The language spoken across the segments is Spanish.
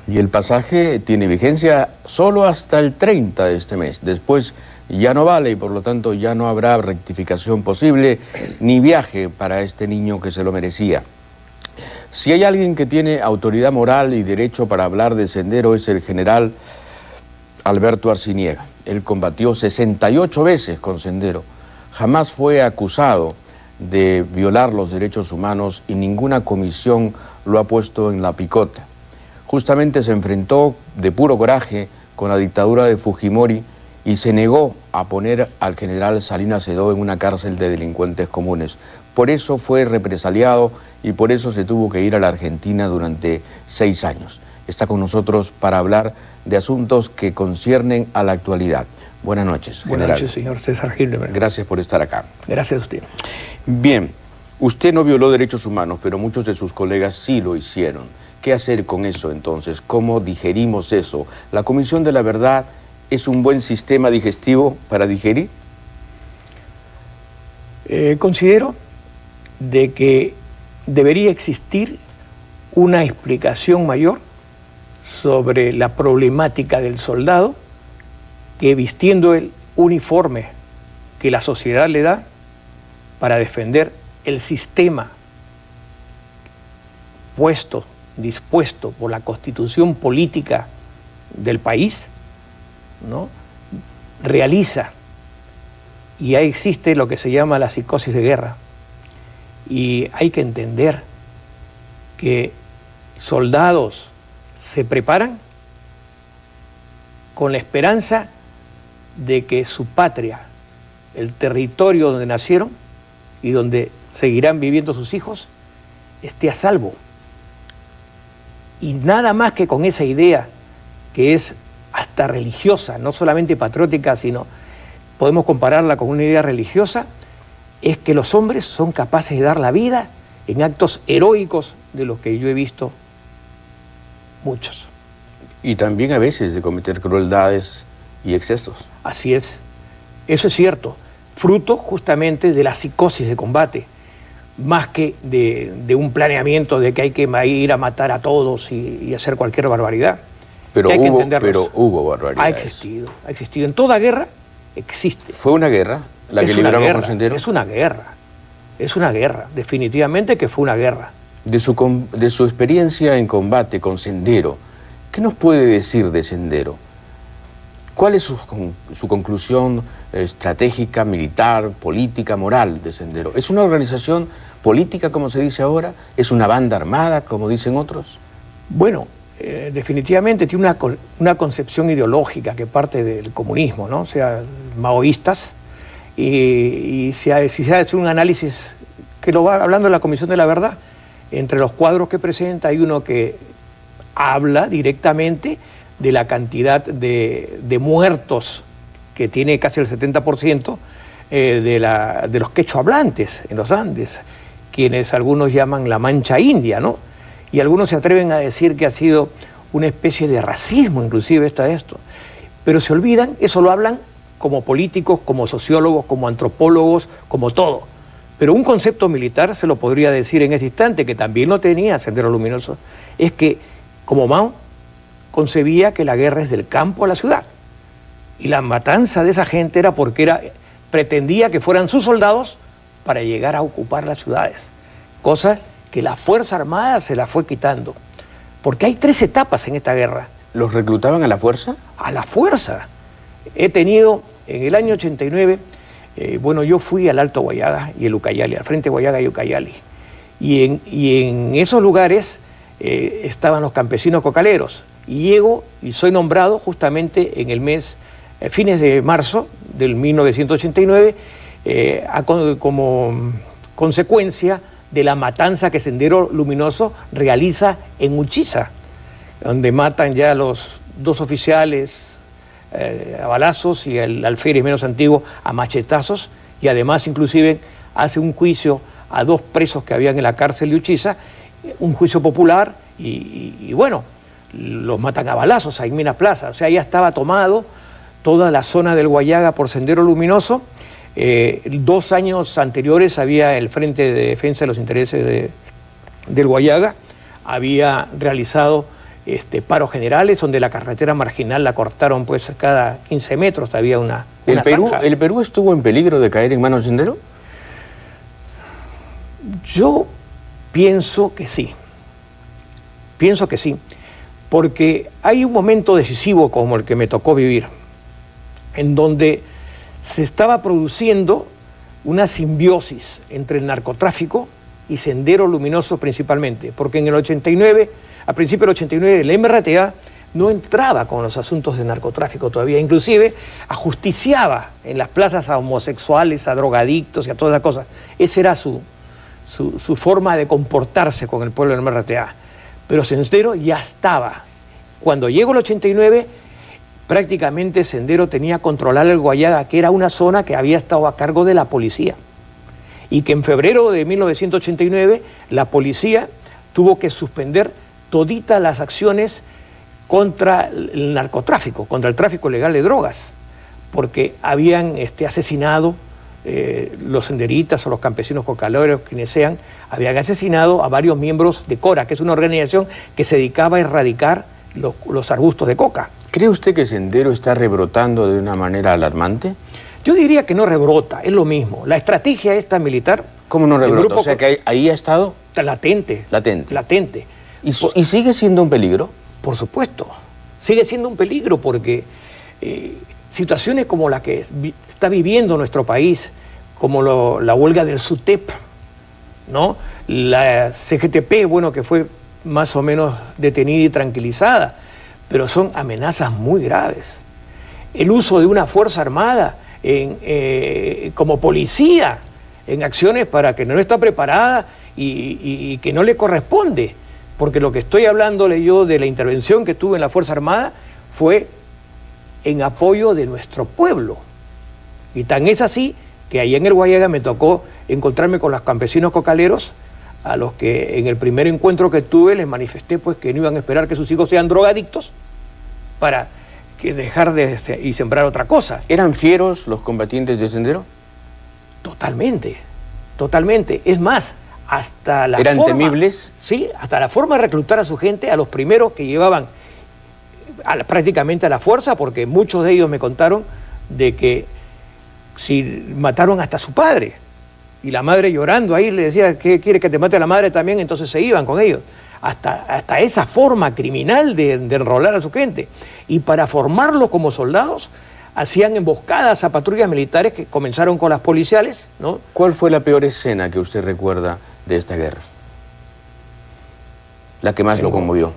Y el pasaje tiene vigencia solo hasta el 30 de este mes. Después ya no vale y por lo tanto ya no habrá rectificación posible ni viaje para este niño que se lo merecía. Si hay alguien que tiene autoridad moral y derecho para hablar de Sendero es el general Alberto Arciniega. Él combatió 68 veces con Sendero. Jamás fue acusado de violar los derechos humanos y ninguna comisión lo ha puesto en la picota. Justamente se enfrentó de puro coraje con la dictadura de Fujimori y se negó a poner al general Salinas Edó en una cárcel de delincuentes comunes. Por eso fue represaliado y por eso se tuvo que ir a la Argentina durante 6 años. Está con nosotros para hablar de asuntos que conciernen a la actualidad. Buenas noches, general. Buenas noches, señor César Hildebrand. Gracias por estar acá. Gracias a usted. Bien, usted no violó derechos humanos, pero muchos de sus colegas sí lo hicieron. ¿Qué hacer con eso entonces? ¿Cómo digerimos eso? ¿La Comisión de la Verdad es un buen sistema digestivo para digerir? Considero de que debería existir una explicación mayor sobre la problemática del soldado que, vistiendo el uniforme que la sociedad le da para defender el sistema dispuesto por la constitución política del país, ¿no?, realiza, y ahí existe lo que se llama la psicosis de guerra. Y hay que entender que soldados se preparan con la esperanza de que su patria, el territorio donde nacieron y donde seguirán viviendo sus hijos, esté a salvo. Y nada más que con esa idea, que es hasta religiosa, no solamente patriótica, sino podemos compararla con una idea religiosa, es que los hombres son capaces de dar la vida en actos heroicos de los que yo he visto muchos. Y también a veces de cometer crueldades y excesos. Así es, eso es cierto, fruto justamente de la psicosis de combate, más que de un planeamiento de que hay que ir a matar a todos y hacer cualquier barbaridad. Pero hubo barbaridades. Ha existido. En toda guerra existe. ¿Fue una guerra la que libramos con Sendero? Es una guerra, definitivamente que fue una guerra. De su experiencia en combate con Sendero, ¿qué nos puede decir de Sendero? ¿Cuál es su conclusión estratégica, militar, política, moral de Sendero? ¿Es una organización política, como se dice ahora? ¿Es una banda armada, como dicen otros? Bueno, definitivamente tiene una concepción ideológica que parte del comunismo, ¿no? O sea, maoístas, y si se hace un análisis, que lo va hablando en la Comisión de la Verdad, entre los cuadros que presenta hay uno que habla directamente de la cantidad de muertos que tiene casi el 70% de los quechohablantes en los Andes, quienes algunos llaman la mancha india, ¿no? Y algunos se atreven a decir que ha sido una especie de racismo, inclusive esto. Pero se olvidan, eso lo hablan como políticos, como sociólogos, como antropólogos, como todo. Pero un concepto militar, se lo podría decir en este instante, que también lo tenía Sendero Luminoso, es que, como Mao, concebía que la guerra es del campo a la ciudad. Y la matanza de esa gente era porque pretendía que fueran sus soldados para llegar a ocupar las ciudades. Cosa que la Fuerza Armada se la fue quitando. Porque hay 3 etapas en esta guerra. ¿Los reclutaban a la fuerza? A la fuerza. He tenido, en el año 89, yo fui al Alto Guayaga y el Ucayali, al Frente Guayaga y Ucayali. Y en esos lugares estaban los campesinos cocaleros. Y llego y soy nombrado justamente en el mes, fines de marzo del 1989, como consecuencia de la matanza que Sendero Luminoso realiza en Uchiza, donde matan ya a los 2 oficiales a balazos y al alférez menos antiguo a machetazos, y además inclusive hace un juicio a 2 presos que habían en la cárcel de Uchiza, un juicio popular, y bueno, los matan a balazos ahí en Mina Plaza. O sea, ya estaba tomado toda la zona del Guayaga por Sendero Luminoso. 2 años anteriores había el Frente de Defensa de los Intereses del Guayaga, había realizado paros generales, donde la carretera marginal la cortaron pues cada 15 metros, había una ¿El zanja. Perú estuvo en peligro de caer en manos de Sendero? Yo pienso que sí, porque hay un momento decisivo como el que me tocó vivir, en donde se estaba produciendo una simbiosis entre el narcotráfico y Sendero Luminoso principalmente, porque en el 89, a principios del 89, el MRTA no entraba con los asuntos de narcotráfico todavía, inclusive ajusticiaba en las plazas a homosexuales, a drogadictos y a todas las cosas. Esa era su forma de comportarse con el pueblo del MRTA. Pero Sendero ya estaba. Cuando llegó el 89, prácticamente Sendero tenía controlado el Guayaga, que era una zona que había estado a cargo de la policía. Y que en febrero de 1989 la policía tuvo que suspender toditas las acciones contra el narcotráfico, contra el tráfico ilegal de drogas, porque habían asesinado los senderitas o los campesinos cocaleros, quienes sean, habían asesinado a varios miembros de CORA, que es una organización que se dedicaba a erradicar los arbustos de coca. ¿Cree usted que Sendero está rebrotando de una manera alarmante? Yo diría que no rebrota, es lo mismo. La estrategia esta militar... ¿Cómo no rebrota? O sea, que ahí ha estado... Latente. Latente. Latente. ¿Y sigue siendo un peligro? Por supuesto. Sigue siendo un peligro porque situaciones como la que está viviendo nuestro país, como la huelga del SUTEP, ¿no? La CGTP, bueno, que fue más o menos detenida y tranquilizada, pero son amenazas muy graves. El uso de una fuerza armada como policía en acciones para que no está preparada y que no le corresponde, porque lo que estoy hablándole yo de la intervención que tuve en la Fuerza Armada fue en apoyo de nuestro pueblo. Y tan es así que ahí en el Guayaga me tocó encontrarme con los campesinos cocaleros, a los que en el primer encuentro que tuve les manifesté pues que no iban a esperar que sus hijos sean drogadictos para que dejar y sembrar otra cosa. ¿Eran fieros los combatientes de Sendero? Totalmente, totalmente. Es más, hasta la ¿Eran forma, temibles? Sí, hasta la forma de reclutar a su gente, a los primeros que llevaban prácticamente a la fuerza, porque muchos de ellos me contaron de que si mataron hasta a su padre, y la madre llorando ahí le decía, ¿qué quiere que te mate a la madre también? Entonces se iban con ellos. Hasta esa forma criminal de enrolar a su gente. Y para formarlos como soldados, hacían emboscadas a patrullas militares que comenzaron con las policiales, ¿no? ¿Cuál fue la peor escena que usted recuerda de esta guerra? La que más lo conmovió.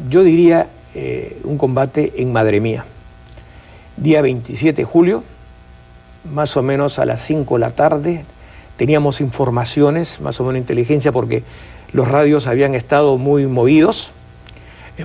Yo diría un combate en Madre Mía. Día 27 de julio, más o menos a las 5 de la tarde, teníamos informaciones, más o menos inteligencia, porque los radios habían estado muy movidos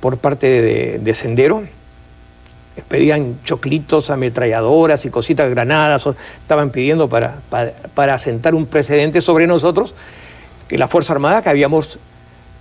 por parte de Sendero. Pedían choclitos, ametralladoras y cositas, granadas, estaban pidiendo para sentar un precedente sobre nosotros, que la Fuerza Armada, que habíamos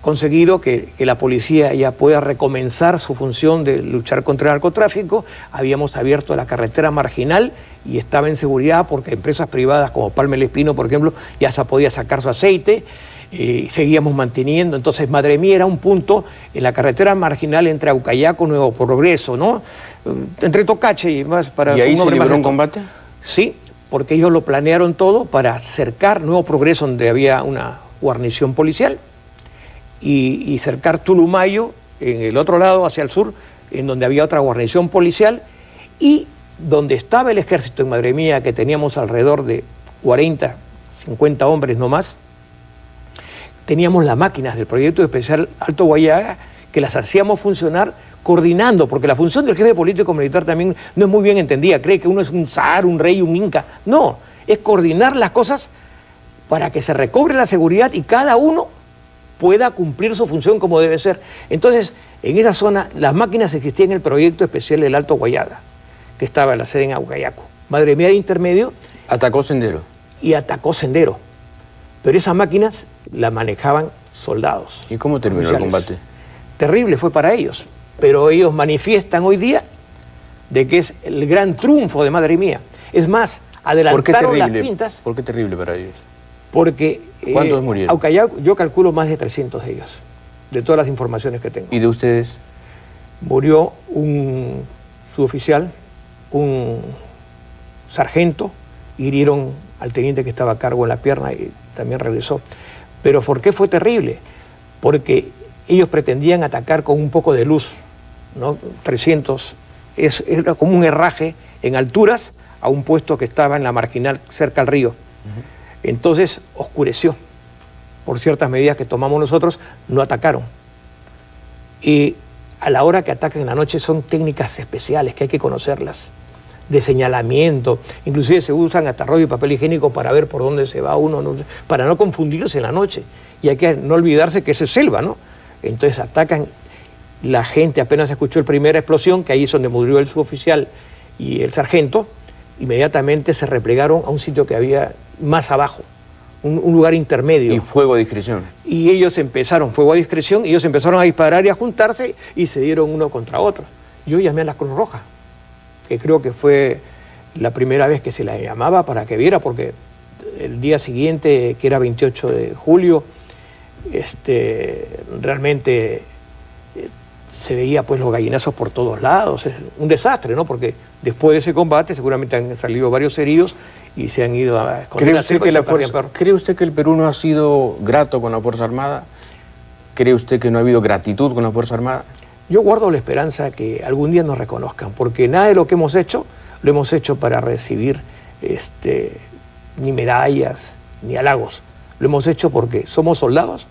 conseguido que la policía ya pueda recomenzar su función de luchar contra el narcotráfico. Habíamos abierto la carretera marginal y estaba en seguridad porque empresas privadas como Palma El Espino, por ejemplo, ya se podía sacar su aceite, y seguíamos manteniendo. Entonces Madre Mía era un punto en la carretera marginal entre Aucayaco y Nuevo Progreso, ¿no? Entre Tocache y más para... ¿Y ahí se libró un combate? Sí, porque ellos lo planearon todo para cercar Nuevo Progreso, donde había una guarnición policial, y cercar Tulumayo en el otro lado, hacia el sur, en donde había otra guarnición policial, y donde estaba el ejército en Madre Mía, que teníamos alrededor de 40, 50 hombres no más, teníamos las máquinas del proyecto especial Alto Guayaga, que las hacíamos funcionar coordinando, porque la función del jefe político militar también no es muy bien entendida, cree que uno es un zar, un rey, un inca. No, es coordinar las cosas para que se recobre la seguridad y cada uno pueda cumplir su función como debe ser. Entonces, en esa zona, las máquinas existían en el proyecto especial del Alto Guayaga, que estaba en la sede en Aucayaco. Madre Mía de intermedio. ¿Atacó Sendero? Y atacó Sendero. Pero esas máquinas las manejaban soldados. ¿Y cómo terminó el combate? Terrible fue para ellos, pero ellos manifiestan hoy día de que es el gran triunfo de Madre Mía. Es más, adelantaron las pintas. ¿Por qué terrible para ellos? Porque... ¿Cuántos murieron? Aucayao, yo calculo más de 300 de ellos, de todas las informaciones que tengo. ¿Y de ustedes? Murió un suboficial, un sargento, hirieron al teniente que estaba a cargo en la pierna y también regresó. Pero ¿por qué fue terrible? Porque ellos pretendían atacar con un poco de luz, ¿no? 300, era como un herraje en alturas a un puesto que estaba en la marginal cerca al río. Entonces oscureció. Por ciertas medidas que tomamos nosotros, no atacaron. Y a la hora que atacan en la noche son técnicas especiales que hay que conocerlas, de señalamiento, inclusive se usan hasta rollo y papel higiénico para ver por dónde se va uno, para no confundirse en la noche. Y hay que no olvidarse que eso es selva, ¿no? Entonces atacan, la gente apenas escuchó la primera explosión, que ahí es donde murió el suboficial y el sargento, inmediatamente se replegaron a un sitio que había más abajo, un lugar intermedio. ¿Y fuego a discreción? Y ellos empezaron, fuego a discreción, y ellos empezaron a disparar y a juntarse y se dieron uno contra otro. Yo llamé a la Cruz Roja, que creo que fue la primera vez que se la llamaba para que viera, porque el día siguiente, que era 28 de julio, realmente se veía pues los gallinazos por todos lados, es un desastre, ¿no? Porque después de ese combate seguramente han salido varios heridos y se han ido a esconder. ¿Cree usted que el Perú no ha sido grato con la Fuerza Armada? ¿Cree usted que no ha habido gratitud con la Fuerza Armada? Yo guardo la esperanza que algún día nos reconozcan, porque nada de lo que hemos hecho, lo hemos hecho para recibir ni medallas, ni halagos. Lo hemos hecho porque somos soldados,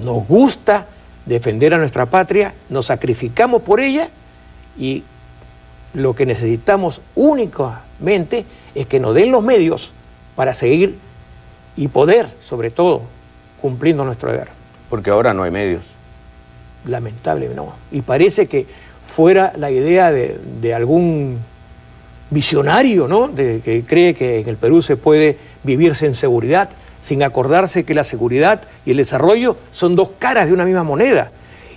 nos gusta defender a nuestra patria, nos sacrificamos por ella y lo que necesitamos únicamente es que nos den los medios para seguir y poder, sobre todo, cumpliendo nuestro deber. Porque ahora no hay medios. Lamentable, no. Y parece que fuera la idea de algún visionario, ¿no? Que cree que en el Perú se puede vivirse en seguridad, sin acordarse que la seguridad y el desarrollo son dos caras de una misma moneda.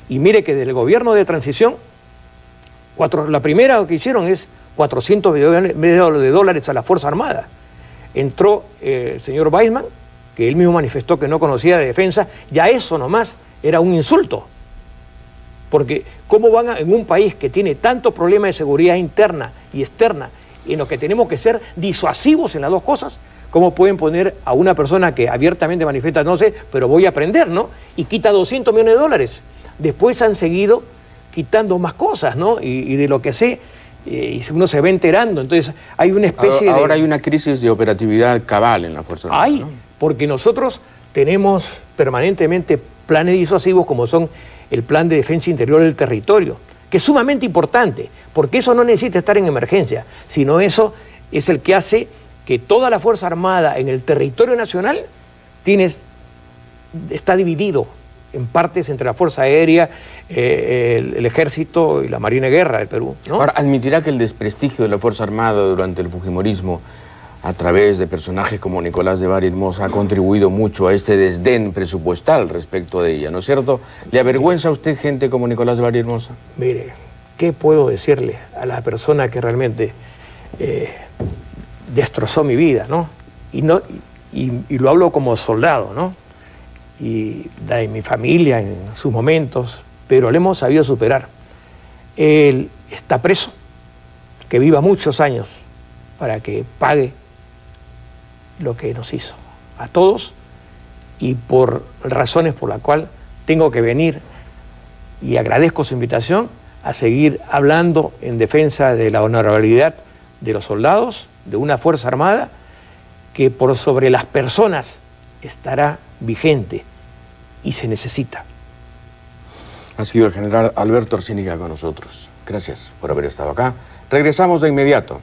Y mire que del gobierno de transición, la primera que hicieron es 400 millones de dólares a la Fuerza Armada. Entró el señor Weissman, que él mismo manifestó que no conocía de defensa, ya eso nomás era un insulto. Porque ¿cómo van en un país que tiene tantos problemas de seguridad interna y externa, en los que tenemos que ser disuasivos en las dos cosas? ¿Cómo pueden poner a una persona que abiertamente manifiesta, no sé, pero voy a aprender, ¿no? Y quita 200 millones de dólares. Después han seguido quitando más cosas, ¿no? Y de lo que sé, y uno se va enterando. Entonces hay una especie ahora hay una crisis de operatividad cabal en la Fuerza Armada, ¿no? Porque nosotros tenemos permanentemente planes disuasivos como son el Plan de Defensa Interior del Territorio, que es sumamente importante, porque eso no necesita estar en emergencia, sino eso es el que hace que toda la Fuerza Armada en el territorio nacional está dividido en partes entre la Fuerza Aérea, el Ejército y la Marina de Guerra del Perú, ¿no? Ahora, ¿admitirá que el desprestigio de la Fuerza Armada durante el fujimorismo, a través de personajes como Nicolás de Bari Hermosa, ha contribuido mucho a este desdén presupuestal respecto de ella, ¿no es cierto? ¿Le avergüenza a usted gente como Nicolás de Bari Hermosa? Mire, ¿qué puedo decirle a la persona que realmente destrozó mi vida, ¿no? Y lo hablo como soldado, ¿no? Y de mi familia en sus momentos, pero le hemos sabido superar. Él está preso, que viva muchos años para que pague lo que nos hizo a todos, y por razones por las cuales tengo que venir, y agradezco su invitación, a seguir hablando en defensa de la honorabilidad de los soldados, de una Fuerza Armada que por sobre las personas estará vigente y se necesita. Ha sido el general Alberto Arcíniga con nosotros. Gracias por haber estado acá. Regresamos de inmediato.